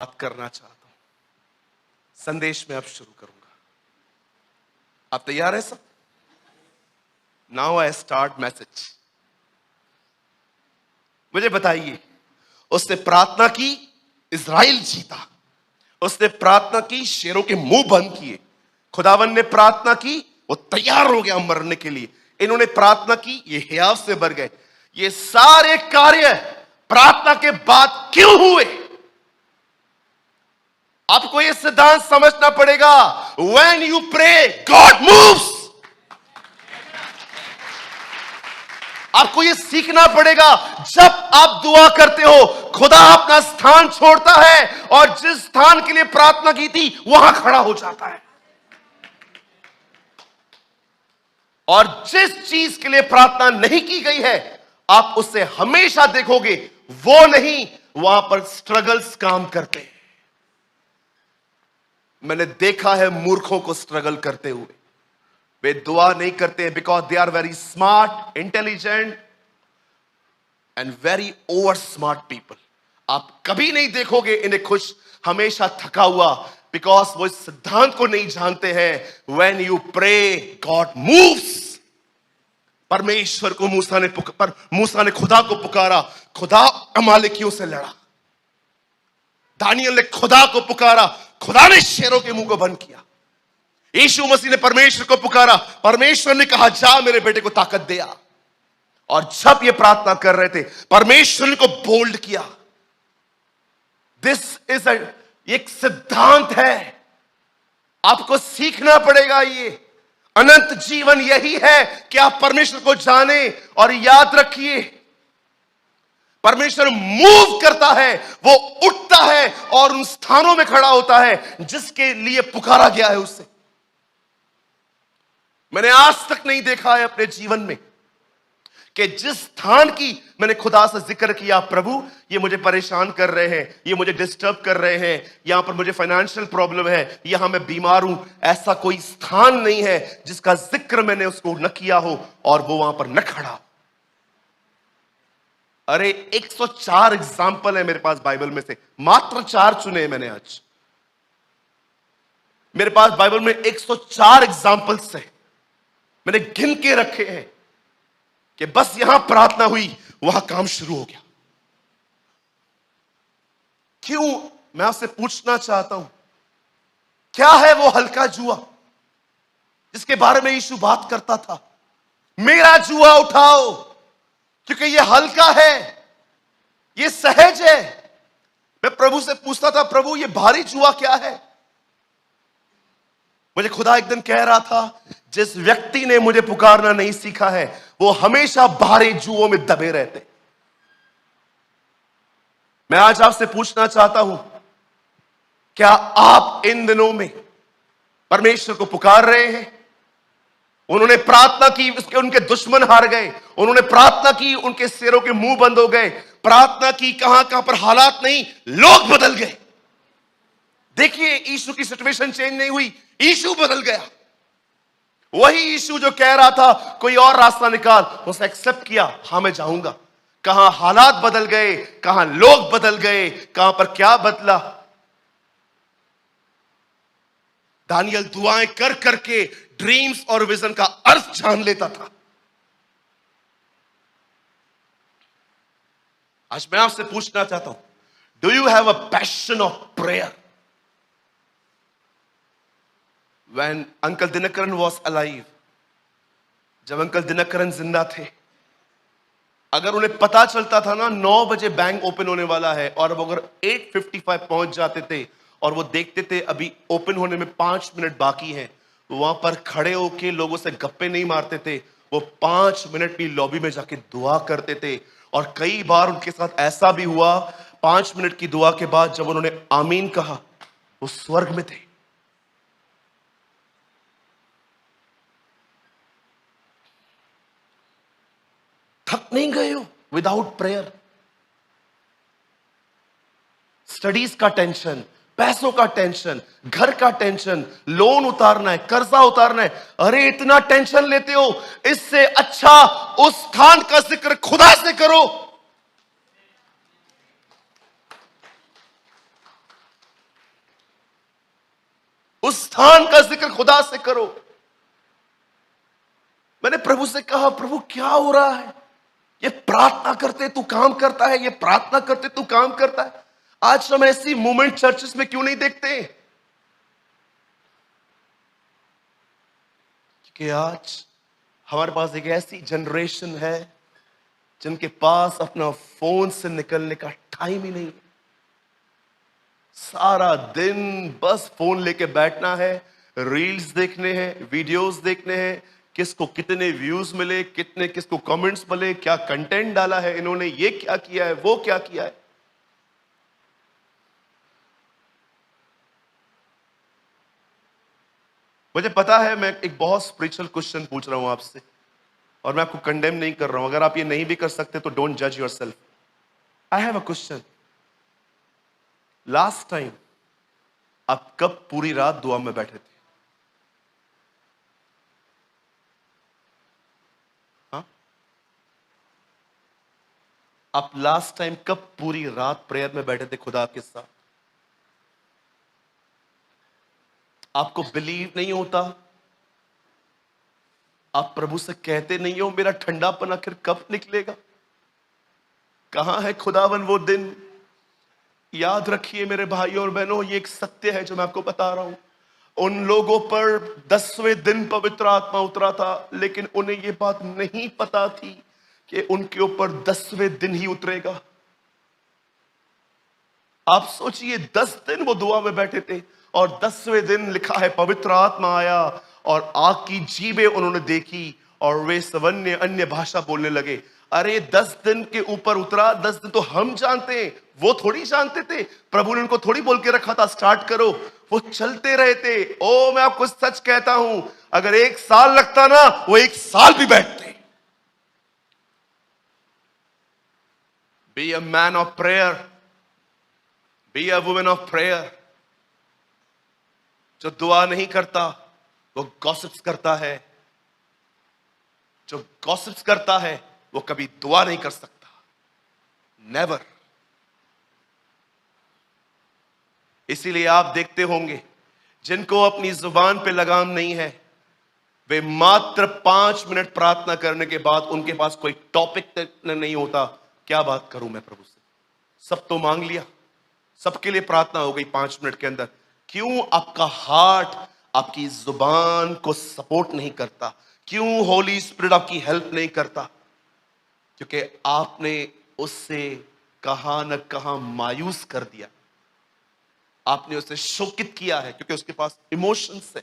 बात करना चाहता हूं। संदेश में अब शुरू करूंगा। आप तैयार हैं सब? Now I start message. मुझे बताइए, उसने प्रार्थना की, इज़राइल जीता। उसने प्रार्थना की, शेरों के मुंह बंद किए। खुदावन ने प्रार्थना की, वो तैयार हो गया मरने के लिए। इन्होंने प्रार्थना की, ये हियाव से भर गए। ये सारे कार्य प्रार्थना के बाद क्यों हुए? आपको यह सिद्धांत समझना पड़ेगा। When you pray, God moves. आपको यह सीखना पड़ेगा। जब आप दुआ करते हो, खुदा अपना स्थान छोड़ता है और जिस स्थान के लिए प्रार्थना की थी वहां खड़ा हो जाता है। और जिस चीज के लिए प्रार्थना नहीं की गई है, आप उससे हमेशा देखोगे वो नहीं, वहां पर स्ट्रगल्स काम करते हैं। मैंने देखा है मूर्खों को स्ट्रगल करते हुए। वे दुआ नहीं करते हैं because they are very smart, intelligent and very over smart people. आप कभी नहीं देखोगे इन्हें खुश, हमेशा थका हुआ, बिकॉज वो इस सिद्धांत को नहीं जानते हैं। When you pray, God moves. परमेश्वर को मूसा ने खुदा को पुकारा, खुदा अमालेकियों से लड़ा। दानियल ने खुदा को पुकारा, खुदा ने शेरों के मुंह को बंद किया। यीशु मसीह ने परमेश्वर को पुकारा, परमेश्वर ने कहा जा मेरे बेटे को ताकत दे आ। और जब ये प्रार्थना कर रहे थे, परमेश्वर ने को बोल्ड किया। दिस इज एक सिद्धांत है, आपको सीखना पड़ेगा। ये अनंत जीवन यही है कि आप परमेश्वर को जाने। और याद रखिए, परमेश्वर मूव करता है, वो उठता है और उन स्थानों में खड़ा होता है जिसके लिए पुकारा गया है उससे। मैंने आज तक नहीं देखा है अपने जीवन में कि जिस स्थान की मैंने खुदा से जिक्र किया, प्रभु ये मुझे परेशान कर रहे हैं, ये मुझे डिस्टर्ब कर रहे हैं, यहां पर मुझे फाइनेंशियल प्रॉब्लम है, यहां मैं बीमार हूं, ऐसा कोई स्थान नहीं है जिसका जिक्र मैंने उसको न किया हो और वो वहां पर न खड़ा हो। अरे 104 एग्जाम्पल है मेरे पास बाइबल में से, मात्र 4 चुने मैंने आज। मेरे पास बाइबल में 104 एग्जाम्पल्स है, मैंने गिन के रखे हैं कि बस यहां प्रार्थना हुई, वहां काम शुरू हो गया। क्यों? मैं आपसे पूछना चाहता हूं, क्या है वो हल्का जुआ जिसके बारे में यीशु बात करता था? मेरा जुआ उठाओ, क्योंकि ये हल्का है, ये सहज है। मैं प्रभु से पूछता था, प्रभु ये भारी जुआ क्या है? मुझे खुदा एक दिन कह रहा था, जिस व्यक्ति ने मुझे पुकारना नहीं सीखा है वो हमेशा भारी जुओं में दबे रहते। मैं आज आपसे पूछना चाहता हूं, क्या आप इन दिनों में परमेश्वर को पुकार रहे हैं? उन्होंने प्रार्थना की, उसके उनके दुश्मन हार गए। उन्होंने प्रार्थना की, उनके सिरों के मुंह बंद हो गए। प्रार्थना की, कहां कहां पर हालात नहीं, लोग बदल गए। देखिए, यीशु की सिचुएशन चेंज नहीं हुई, यीशु बदल गया। वही यीशु जो कह रहा था कोई और रास्ता निकाल, उसने एक्सेप्ट किया, हां मैं जाऊंगा। कहां हालात बदल गए, कहां लोग बदल गए, कहां पर क्या बदला। दानियल दुआएं कर करके ड्रीम्स और विजन का अर्थ जान लेता था। आज मैं आपसे पूछना चाहता हूं, do you have a passion of prayer? When Uncle Dinakaran was alive, जब अंकल दिनकरन जिंदा थे, अगर उन्हें पता चलता था ना 9 बजे बैंक ओपन होने वाला है, और वो अगर 8:55 पहुंच जाते थे और वो देखते थे अभी ओपन होने में 5 मिनट बाकी हैं, तो वहां पर खड़े होके लोगों से गप्पे नहीं मारते थे, वो 5 मिनट भी लॉबी में जाके दुआ करते थे। और कई बार उनके साथ ऐसा भी हुआ, 5 मिनट की दुआ के बाद जब उन्होंने आमीन कहा, वो स्वर्ग में थे। थक नहीं गए हो विदाउट प्रेयर? स्टडीज का टेंशन, पैसों का टेंशन, घर का टेंशन, लोन उतारना है, कर्जा उतारना है, अरे इतना टेंशन लेते हो, इससे अच्छा उस स्थान का जिक्र खुदा से करो। उस स्थान का जिक्र खुदा से करो। मैंने प्रभु से कहा, प्रभु क्या हो रहा है? ये प्रार्थना करते तू काम करता है, ये प्रार्थना करते तू काम करता है। आज हम ऐसी मूवमेंट चर्चेस में क्यों नहीं देखते? कि आज हमारे पास एक ऐसी जनरेशन है जिनके पास अपना फोन से निकलने का टाइम ही नहीं है। सारा दिन बस फोन लेके बैठना है, रील्स देखने हैं, वीडियोस देखने हैं, किसको कितने व्यूज मिले, कितने किसको कमेंट्स मिले, क्या कंटेंट डाला है इन्होंने, ये क्या किया है, वो क्या किया है। मुझे पता है मैं एक बहुत स्पिरिचुअल क्वेश्चन पूछ रहा हूं आपसे, और मैं आपको कंडेम नहीं कर रहा हूं। अगर आप ये नहीं भी कर सकते तो डोंट जज yourself. I have a question. Last time आप कब पूरी रात दुआ में बैठे थे? हाँ, आप लास्ट टाइम कब पूरी रात प्रेयर में बैठे थे खुदा के साथ? आपको बिलीव नहीं होता? आप प्रभु से कहते नहीं हो मेरा ठंडापन आखिर कब निकलेगा? कहां है खुदावन वो दिन? याद रखिए मेरे भाइयों और बहनों, ये एक सत्य है जो मैं आपको बता रहा हूं। उन लोगों पर 10वें दिन पवित्र आत्मा उतरा था, लेकिन उन्हें यह बात नहीं पता थी कि उनके ऊपर 10वें दिन ही उतरेगा। आप सोचिए, 10 दिन वो दुआ में बैठे थे और 10वें दिन लिखा है पवित्र आत्मा आया और आग की जीभें उन्होंने देखी और वे सवन्य अन्य भाषा बोलने लगे। अरे 10 दिन के ऊपर उतरा, 10 दिन तो हम जानते हैं, वो थोड़ी जानते थे। प्रभु ने उनको थोड़ी बोल के रखा था स्टार्ट करो, वो चलते रहे थे। ओ मैं आपको सच कहता हूं, अगर 1 साल लगता ना, वो 1 साल भी बैठते। Be a man of prayer, be a women of prayer. जो दुआ नहीं करता वो गॉसिप्स करता है, जो गॉसिप्स करता है वो कभी दुआ नहीं कर सकता। नेवर। इसीलिए आप देखते होंगे जिनको अपनी जुबान पे लगाम नहीं है, वे मात्र 5 मिनट प्रार्थना करने के बाद उनके पास कोई टॉपिक नहीं होता। क्या बात करूं मैं प्रभु से? सब तो मांग लिया, सबके लिए प्रार्थना हो गई 5 मिनट के अंदर। क्यों आपका हार्ट आपकी जुबान को सपोर्ट नहीं करता? क्यों होली स्पिरिट आपकी हेल्प नहीं करता? क्योंकि आपने उससे कहां न कहां मायूस कर दिया, आपने उसे शोकित किया है, क्योंकि उसके पास इमोशंस है।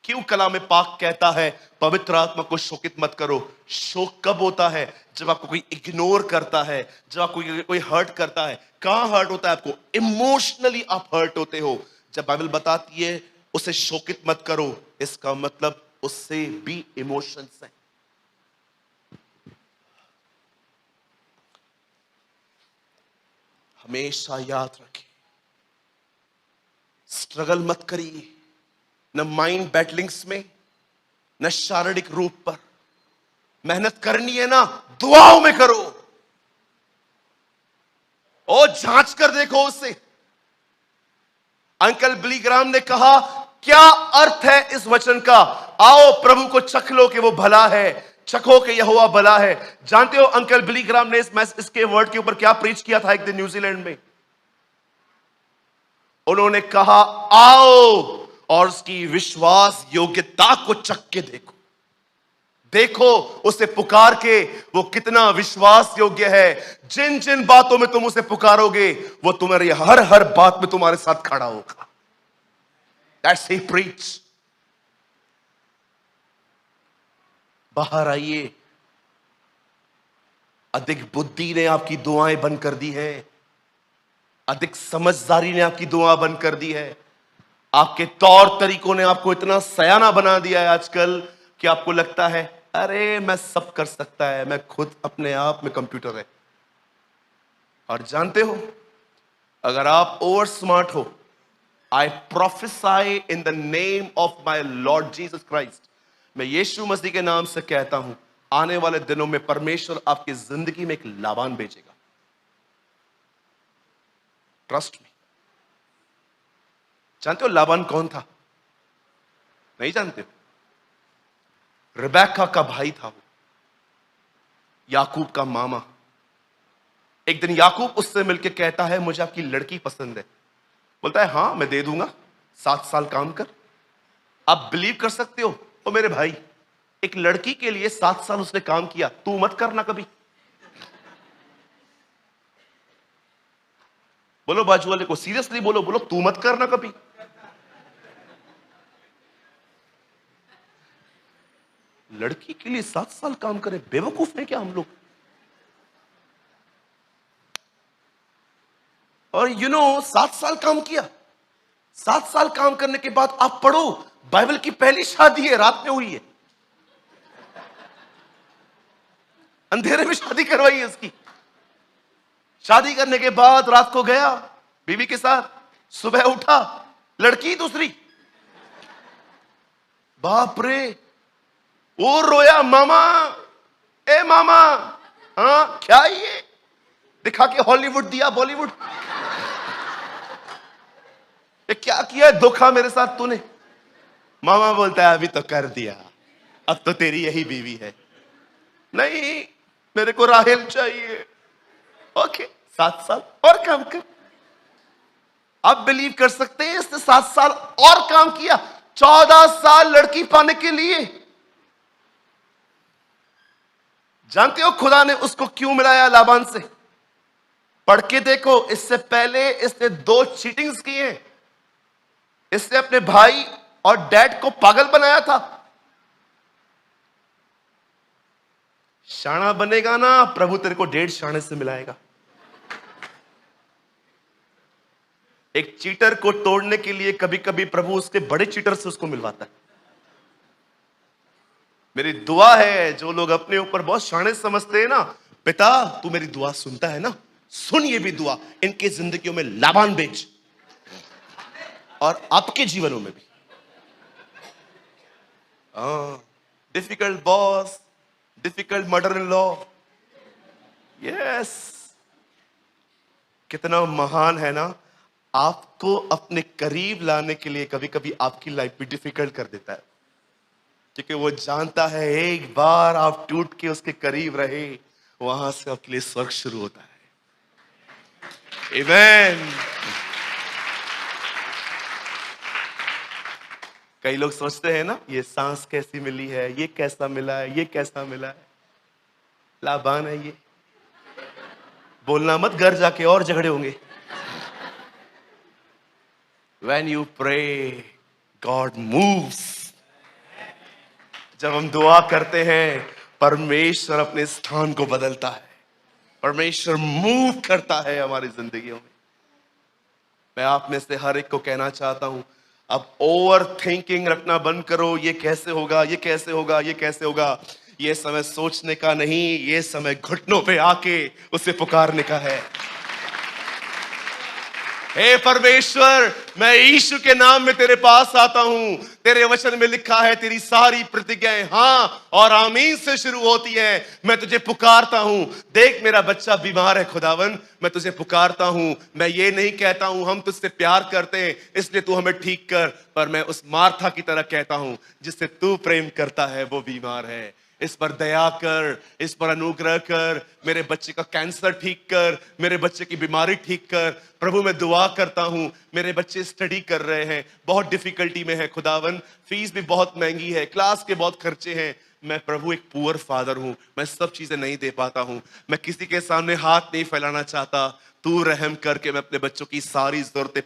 क्यों कलाम पाक कहता है पवित्र आत्मा को शोकित मत करो? शोक कब होता है? जब आपको कोई इग्नोर करता है, जब आपको कोई हर्ट करता है। कहां हर्ट होता है आपको? इमोशनली आप हर्ट होते हो। जब बाइबल बताती है उसे शोकित मत करो, इसका मतलब उससे भी इमोशंस है। हमेशा याद रखें, स्ट्रगल मत करिए, न माइंड बैटलिंग्स में, न शारीरिक रूप पर। मेहनत करनी है ना, दुआओं में करो। ओ जांच कर देखो उससे। अंकल बिली ग्राहम ने कहा, क्या अर्थ है इस वचन का? आओ प्रभु को चख लो कि वो भला है, चखो कि यहोवा भला है। जानते हो अंकल बिली ग्राहम ने इसके वर्ड के ऊपर क्या प्रीच किया था एक दिन न्यूजीलैंड में? उन्होंने कहा, आओ और उसकी विश्वास योग्यता को चख के देखो। देखो उसे पुकार के वो कितना विश्वास योग्य है। जिन जिन बातों में तुम उसे पुकारोगे, वो तुम्हारी हर हर बात में तुम्हारे साथ खड़ा होगा। That's he preach। बाहर आइए। अधिक बुद्धि ने आपकी दुआएं बंद कर दी है, अधिक समझदारी ने आपकी दुआ बंद कर दी है, आपके तौर तरीकों ने आपको इतना सयाना बना दिया है आजकल कि आपको लगता है अरे मैं सब कर सकता है, मैं खुद अपने आप में कंप्यूटर है। और जानते हो, अगर आप ओवर स्मार्ट हो, I prophesy in the name of my Lord Jesus Christ, मैं यीशु मसीह के नाम से कहता हूं, आने वाले दिनों में परमेश्वर आपकी जिंदगी में एक लाबान भेजेगा। Trust me. जानते हो लाबान कौन था? नहीं जानते हो? रिबेका का भाई था वो, याकूब का मामा। एक दिन याकूब उससे मिलकर कहता है मुझे आपकी लड़की पसंद है। बोलता है हाँ मैं दे दूंगा, 7 साल काम कर। आप बिलीव कर सकते हो ओ मेरे भाई, एक लड़की के लिए 7 साल उसने काम किया। तू मत करना कभी। बोलो बाजू वाले को, सीरियसली बोलो, बोलो तू मत करना कभी। लड़की के लिए 7 साल काम करे, बेवकूफ है क्या हम लोग? और 7 साल काम किया। 7 साल काम करने के बाद आप पढ़ो, बाइबल की पहली शादी है, रात में हुई है। अंधेरे में शादी करवाई है उसकी। शादी करने के बाद रात को गया बीवी के साथ, सुबह उठा लड़की दूसरी। बाप रे, वो रोया, मामा ए मामा। हाँ क्या ये, दिखा के हॉलीवुड दिया बॉलीवुड। ये क्या किया है धोखा मेरे साथ तूने? मामा बोलता है अभी तो कर दिया, अब तो तेरी यही बीवी है। नहीं, मेरे को राहेल चाहिए। ओके, 7 साल और काम कर। आप बिलीव कर सकते हैं इसने 7 साल और काम किया, 14 साल लड़की पाने के लिए। जानते हो खुदा ने उसको क्यों मिलाया लाबान से? पढ़ के देखो, इससे पहले इसने 2 चीटिंग्स की हैं। इसने अपने भाई और डैड को पागल बनाया था। शाना बनेगा ना, प्रभु तेरे को 1.5 शाने से मिलाएगा। एक चीटर को तोड़ने के लिए कभी कभी प्रभु उसके बड़े चीटर से उसको मिलवाता है। मेरी दुआ है, जो लोग अपने ऊपर बहुत शाने समझते हैं ना, पिता तू मेरी दुआ सुनता है ना, सुन ये भी दुआ, इनकी जिंदगियों में लाबान भेज, और आपके जीवनों में भी। Difficult boss, difficult mother in law, yes, कितना महान है ना, आपको अपने करीब लाने के लिए कभी कभी आपकी लाइफ भी डिफिकल्ट कर देता है, क्योंकि वो जानता है एक बार आप टूट के उसके करीब रहे, वहां से आपके लिए स्वर्ग शुरू होता है। आमीन। कई लोग सोचते हैं ना, ये सांस कैसी मिली है, ये कैसा मिला है, ये कैसा मिला है। लाबान है ये। बोलना मत, घर जाके और झगड़े होंगे। When you pray, God moves. जब हम दुआ करते हैं, परमेश्वर अपने स्थान को बदलता है, परमेश्वर मूव करता है हमारी जिंदगियों में। मैं आप में से हर एक को कहना चाहता हूं, अब ओवर थिंकिंग रखना बंद करो, ये कैसे होगा, ये कैसे होगा, ये कैसे होगा। ये समय सोचने का नहीं, ये समय घुटनों पे आके उसे पुकारने का है। हे परमेश्वर, मैं यीशु के नाम में तेरे पास आता हूं। तेरे वचन में लिखा है तेरी सारी प्रतिज्ञाएं हाँ और आमीन से शुरू होती हैं। मैं तुझे पुकारता हूं। देख मेरा बच्चा बीमार है खुदावन, मैं तुझे पुकारता हूं। मैं ये नहीं कहता हूं हम तुझसे प्यार करते हैं इसलिए तू हमें ठीक कर, पर मैं उस मार्था की तरह कहता हूं जिससे तू प्रेम करता है वो बीमार है। इस पर दया कर, इस पर अनुग्रह कर, मेरे बच्चे का कैंसर ठीक कर, मेरे बच्चे की बीमारी ठीक कर। प्रभु मैं दुआ करता हूं, मेरे बच्चे स्टडी कर रहे हैं, बहुत डिफिकल्टी में है खुदावन, फीस भी बहुत महंगी है, क्लास के बहुत खर्चे हैं। मैं प्रभु एक पुअर फादर हूं, मैं सब चीजें नहीं दे पाता हूं, मैं किसी के सामने हाथ नहीं फैलाना चाहता। तू रहम करके मैं अपने बच्चों की सारी जरूरतें